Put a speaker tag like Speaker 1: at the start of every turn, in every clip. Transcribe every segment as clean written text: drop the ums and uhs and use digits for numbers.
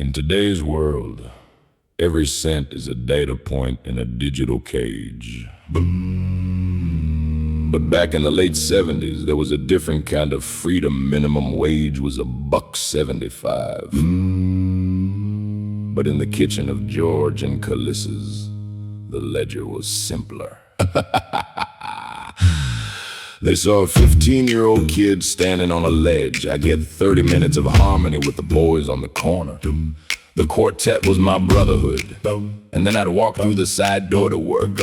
Speaker 1: In today's world, every cent is a data point in a digital cage. But back in the late 70s, there was a different kind of freedom. Minimum wage was $1.75. But in the kitchen of George and Calissa's, the ledger was simpler. They saw a 15-year-old kid standing on a ledge. I get 30 minutes of harmony with the boys on the corner. The quartet was my brotherhood. And then I'd walk through the side door to work.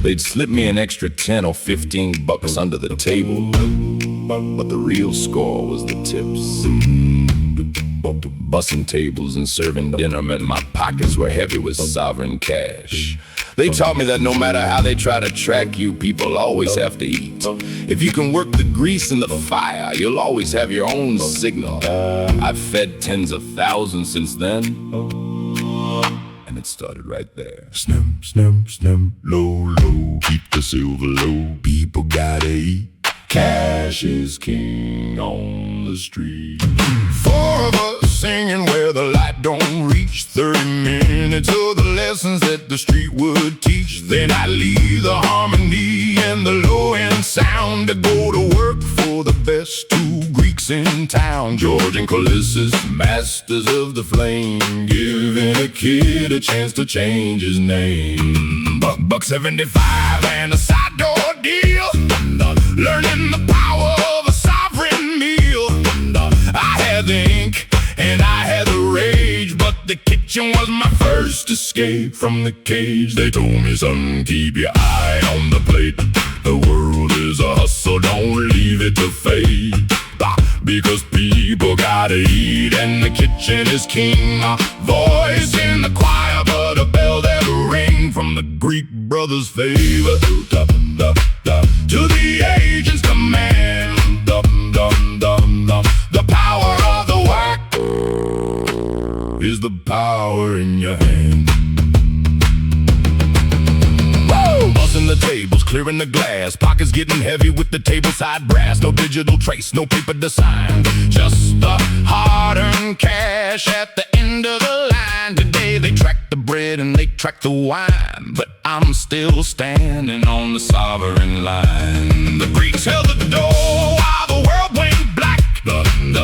Speaker 1: They'd slip me an extra 10 or 15 bucks under the table. But the real score was the tips. Bussing tables and serving dinner meant my pockets were heavy with sovereign cash. They taught me that no matter how they try to track you, people always have to eat. If you can work the grease in the fire, you'll always have your own signal. I've fed tens of thousands since then, and it started right there.
Speaker 2: Snim, snim, snim, low, low, keep the silver low. People gotta eat.
Speaker 1: Cash is king on the street.
Speaker 2: Four of us singing where the light don't reach. 30 minutes of the lessons that the street would teach. Then I leave the harmony and the low-end sound to go to work for the best two Greeks in town. George and Calissa, masters of the flame, giving a kid a chance to change his name. $1.75 and a side door deal, learning the power of a sovereign meal. I had the ink and I had the rage, but the kitchen was my first escape from the cage. They told me, son, keep your eye on the plate. The world is a hustle, don't leave it to fate. Because people gotta eat and the kitchen is king. A voice in the choir, but a bell that'll ring from the Greek brothers' favor. To the agent's command. The power of the work is the power in your hand. Buzzing the tables, clearing the glass, pockets getting heavy with the tableside brass. No digital trace, no paper to sign, just the hard-earned cash at the end of the line. Today they track the bread and they track the wine, but I'm still standing on the sovereign line. The Greeks held the door while the world went black. The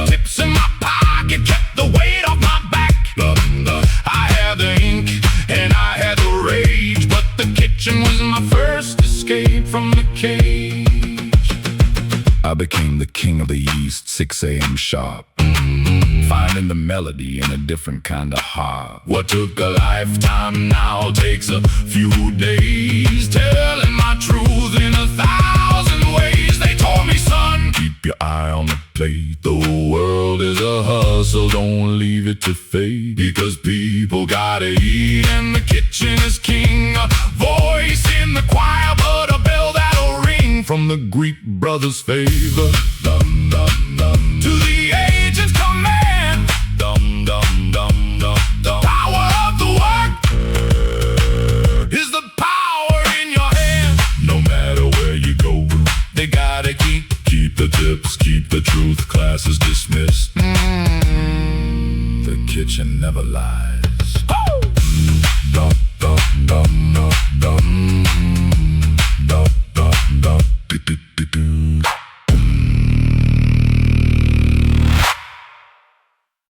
Speaker 2: tips in my pocket kept the weight off my back. I had the ink and I had the rage, but the kitchen was my first escape from the cage. I became the king of the Yeast, 6 a.m. sharp, finding the melody in a different kind of harp. What took a lifetime now takes a few days, telling my truth in 1,000 ways. They told me, son, keep your eye on the plate. The world is a hustle, don't leave it to fate. Because people gotta eat and the kitchen is king. A voice in the choir, but a bell that'll ring from the Greek brothers' favor. To the agent's command. The power of the work is the power in your hand. No matter where you go, they gotta keep the tips, keep the truth, class is dismissed. The kitchen never lies. Dum, dum, dum, dum, dum, dum, dum, dum.